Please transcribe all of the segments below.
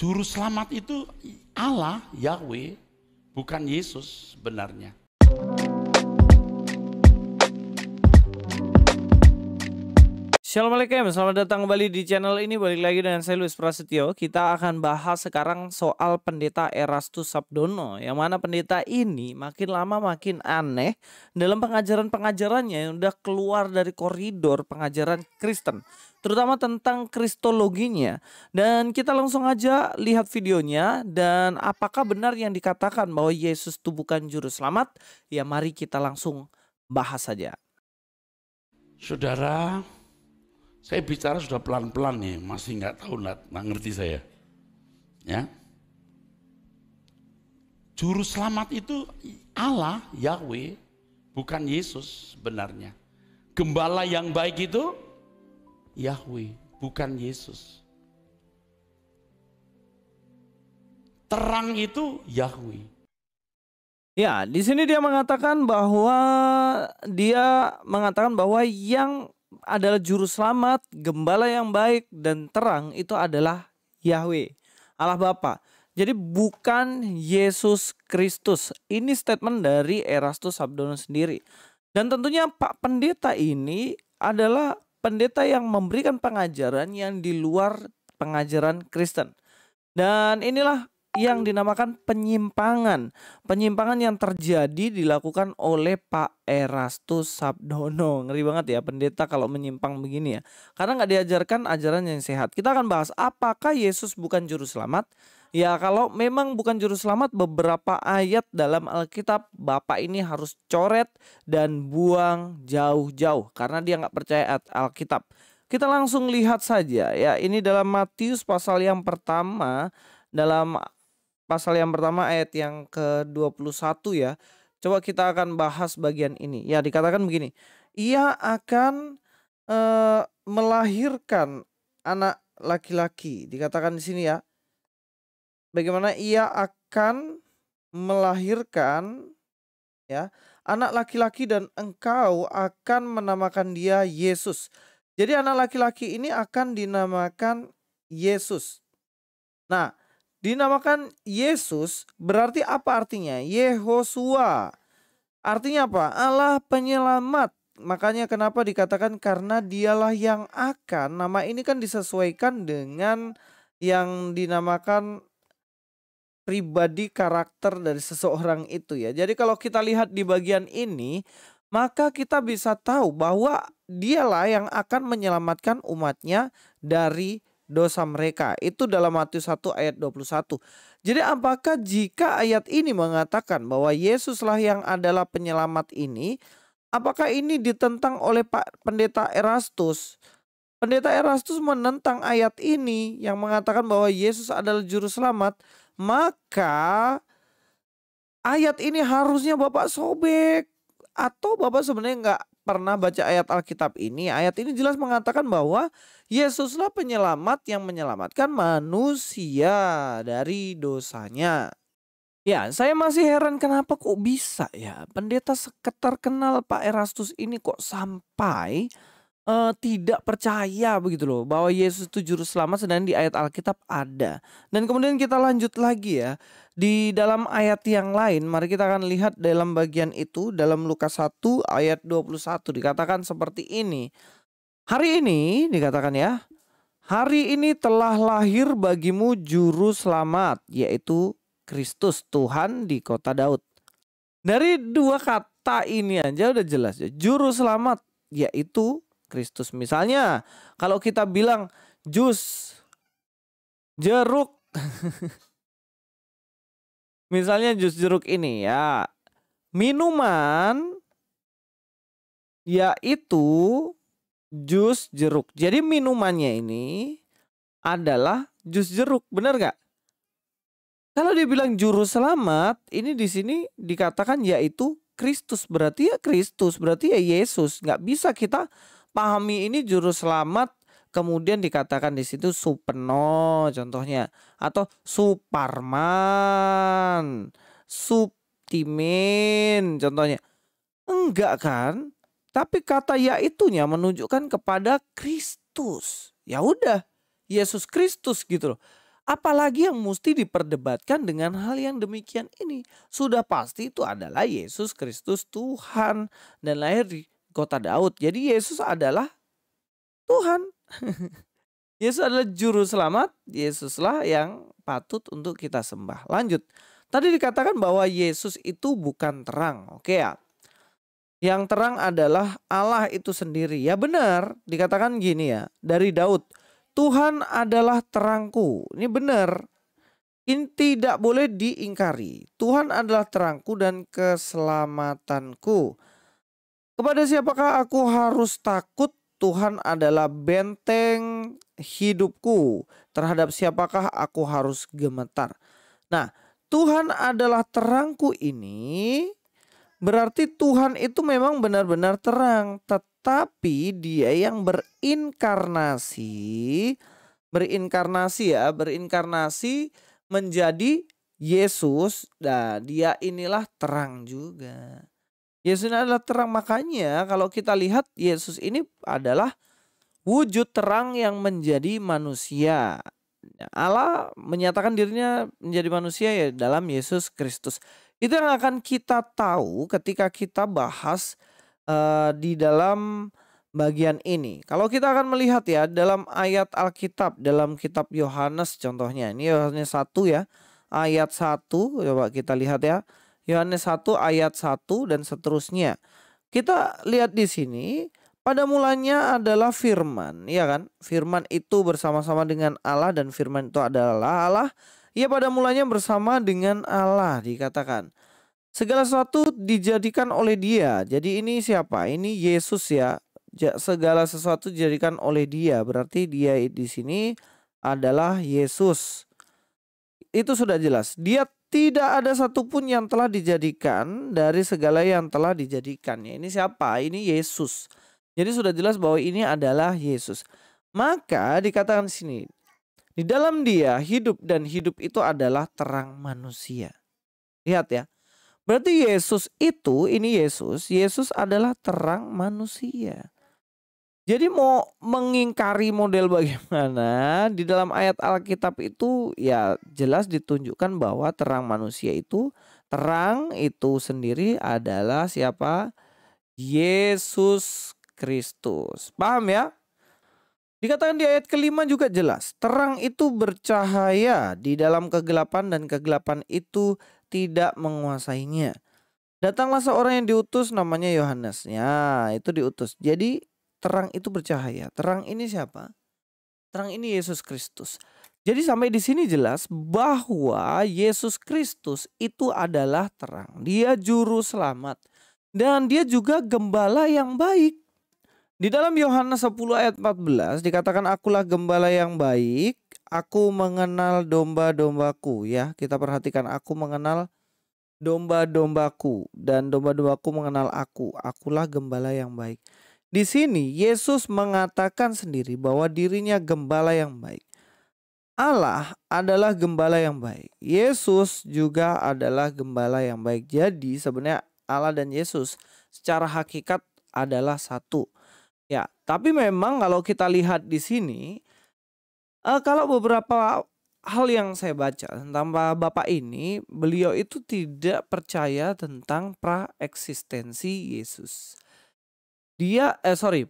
Juru selamat itu Allah, Yahweh, bukan Yesus sebenarnya. Assalamualaikum, selamat datang kembali di channel ini. Balik lagi dengan saya Luis Prasetyo. Kita akan bahas sekarang soal pendeta Erastus Sabdono, yang mana pendeta ini makin lama makin aneh dalam pengajaran-pengajarannya yang udah keluar dari koridor pengajaran Kristen, terutama tentang kristologinya. Dan kita langsung aja lihat videonya. Dan apakah benar yang dikatakan bahwa Yesus itu bukan juru selamat? Ya mari kita langsung bahas saja. Saudara, saya bicara sudah pelan-pelan nih, masih nggak tahu, nggak ngerti saya. Ya, Juru selamat itu Allah, Yahweh, bukan Yesus sebenarnya. Gembala yang baik itu Yahweh, bukan Yesus. Terang itu Yahweh. Ya, di sini dia mengatakan bahwa yang adalah juru selamat, gembala yang baik dan terang itu adalah Yahweh, Allah Bapa. Jadi bukan Yesus Kristus. Ini statement dari Erastus Sabdono sendiri. Dan tentunya Pak Pendeta ini adalah pendeta yang memberikan pengajaran yang di luar pengajaran Kristen. Dan inilah yang dinamakan penyimpangan. Penyimpangan yang terjadi dilakukan oleh Pak Erastus Sabdono. Ngeri banget ya pendeta kalau menyimpang begini ya. Karena nggak diajarkan ajaran yang sehat. Kita akan bahas apakah Yesus bukan juru selamat. Ya kalau memang bukan juru selamat, beberapa ayat dalam Alkitab Bapak ini harus coret dan buang jauh-jauh. Karena dia nggak percaya Alkitab. Kita langsung lihat saja ya. Ini dalam Matius pasal yang pertama. Dalam pasal yang pertama ayat yang ke-21 ya. Coba kita akan bahas bagian ini. Ya dikatakan begini. Ia akan melahirkan anak laki-laki. Dikatakan di sini ya. Bagaimana ia akan melahirkan ya anak laki-laki dan engkau akan menamakan dia Yesus. Jadi anak laki-laki ini akan dinamakan Yesus. Nah, dinamakan Yesus berarti apa artinya? Yehosua. Artinya apa? Allah penyelamat. Makanya kenapa dikatakan karena dialah yang akan. Nama ini kan disesuaikan dengan yang dinamakan pribadi karakter dari seseorang itu ya. Jadi kalau kita lihat di bagian ini, maka kita bisa tahu bahwa dialah yang akan menyelamatkan umatnya dari dosa mereka. Itu dalam Matius 1 ayat 21. Jadi apakah jika ayat ini mengatakan bahwa Yesuslah yang adalah penyelamat ini, apakah ini ditentang oleh Pak Pendeta Erastus? Pendeta Erastus menentang ayat ini yang mengatakan bahwa Yesus adalah juru selamat. Maka ayat ini harusnya Bapak sobek. Atau Bapak sebenarnya nggak pernah baca ayat Alkitab ini. Ayat ini jelas mengatakan bahwa Yesuslah penyelamat yang menyelamatkan manusia dari dosanya. Ya, saya masih heran kenapa kok bisa ya pendeta terkenal Pak Erastus ini kok sampai tidak percaya begitu loh bahwa Yesus itu juru selamat, sedang di ayat Alkitab ada. Dan kemudian kita lanjut lagi ya di dalam ayat yang lain. Mari kita akan lihat dalam bagian itu dalam Lukas 1 ayat 21 dikatakan seperti ini. Hari ini dikatakan ya, hari ini telah lahir bagimu juru selamat, yaitu Kristus Tuhan di kota Daud. Dari dua kata ini aja udah jelas ya, juru selamat yaitu Kristus. Misalnya kalau kita bilang jus jeruk misalnya jus jeruk ini ya minuman yaitu jus jeruk. Jadi minumannya ini adalah jus jeruk, benar gak? Kalau dia bilang juru selamat, ini di sini dikatakan yaitu Kristus, berarti ya Kristus, berarti ya Yesus. Nggak bisa kita pahami ini juru selamat kemudian dikatakan di situ Supeno contohnya, atau Suparman, Suptimin contohnya. Enggak kan? Tapi kata yaitunya menunjukkan kepada Kristus. Ya udah, Yesus Kristus gitu loh. Apalagi yang mesti diperdebatkan dengan hal yang demikian ini? Sudah pasti itu adalah Yesus Kristus Tuhan dan lahir di kota Daud. Jadi Yesus adalah Tuhan. Yesus adalah juru selamat. Yesuslah yang patut untuk kita sembah. Lanjut. Tadi dikatakan bahwa Yesus itu bukan terang. Oke ya. Yang terang adalah Allah itu sendiri. Ya benar. Dikatakan gini ya. Dari Daud. Tuhan adalah terangku. Ini benar. Ini tidak boleh diingkari. Tuhan adalah terangku dan keselamatanku. Kepada siapakah aku harus takut? Tuhan adalah benteng hidupku. Terhadap siapakah aku harus gemetar? Nah, Tuhan adalah terangku ini berarti Tuhan itu memang benar-benar terang. Tetapi dia yang berinkarnasi menjadi Yesus. Nah, dia inilah terang juga. Yesus ini adalah terang, makanya kalau kita lihat Yesus ini adalah wujud terang yang menjadi manusia. Allah menyatakan dirinya menjadi manusia ya dalam Yesus Kristus. Itu yang akan kita tahu ketika kita bahas di dalam bagian ini. Kalau kita akan melihat ya dalam ayat Alkitab, dalam kitab Yohanes contohnya. Ini Yohanes 1 ya, ayat 1, coba kita lihat ya. Yohanes 1 ayat 1 dan seterusnya. Kita lihat di sini, pada mulanya adalah firman, ya kan? Firman itu bersama-sama dengan Allah dan firman itu adalah Allah. Ia pada mulanya bersama dengan Allah dikatakan. Segala sesuatu dijadikan oleh dia. Jadi ini siapa? Ini Yesus ya. Segala sesuatu dijadikan oleh dia. Berarti dia di sini adalah Yesus. Itu sudah jelas. Dia tidak ada satupun yang telah dijadikan dari segala yang telah dijadikannya. Ini siapa? Ini Yesus. Jadi sudah jelas bahwa ini adalah Yesus. Maka dikatakan di sini, di dalam dia hidup dan hidup itu adalah terang manusia. Lihat ya. Berarti Yesus itu, ini Yesus adalah terang manusia. Jadi mau mengingkari model bagaimana di dalam ayat Alkitab itu ya jelas ditunjukkan bahwa terang manusia itu, terang itu sendiri adalah siapa? Yesus Kristus. Paham ya? Dikatakan di ayat kelima juga jelas. Terang itu bercahaya di dalam kegelapan dan kegelapan itu tidak menguasainya. Datanglah seorang yang diutus namanya Yohanes. Ya itu diutus. Jadi terang itu bercahaya. Terang ini siapa? Terang ini Yesus Kristus. Jadi sampai di sini jelas bahwa Yesus Kristus itu adalah terang. Dia juru selamat. Dan dia juga gembala yang baik. Di dalam Yohanes 10 ayat 14 dikatakan akulah gembala yang baik. Aku mengenal domba-dombaku ya. Kita perhatikan aku mengenal domba-dombaku dan domba-dombaku mengenal aku. Akulah gembala yang baik. Di sini Yesus mengatakan sendiri bahwa dirinya gembala yang baik. Allah adalah gembala yang baik. Yesus juga adalah gembala yang baik. Jadi sebenarnya Allah dan Yesus secara hakikat adalah satu. Ya, tapi memang kalau kita lihat di sini, kalau beberapa hal yang saya baca tentang Bapak ini, beliau itu tidak percaya tentang praeksistensi Yesus.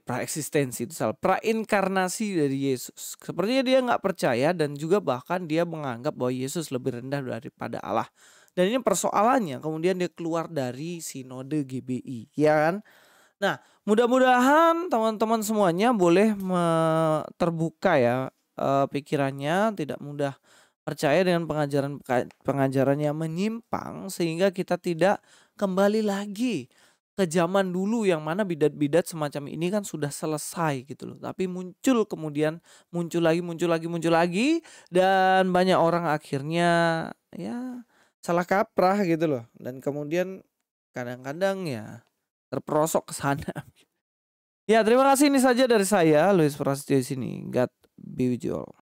Praeksistensi itu salah. Prainkarnasi dari Yesus. Sepertinya dia nggak percaya dan juga bahkan dia menganggap bahwa Yesus lebih rendah daripada Allah. Dan ini persoalannya. Kemudian dia keluar dari sinode GBI, ya kan? Nah, mudah-mudahan teman-teman semuanya boleh terbuka ya pikirannya, tidak mudah percaya dengan pengajaran yang menyimpang sehingga kita tidak kembali lagi ke zaman dulu yang mana bidat-bidat semacam ini kan sudah selesai gitu loh. Tapi muncul lagi dan banyak orang akhirnya ya salah kaprah gitu loh. Dan kemudian kadang-kadang ya terperosok ke sana. Ya, terima kasih, ini saja dari saya Luis Prasetyo di sini. God be with you all.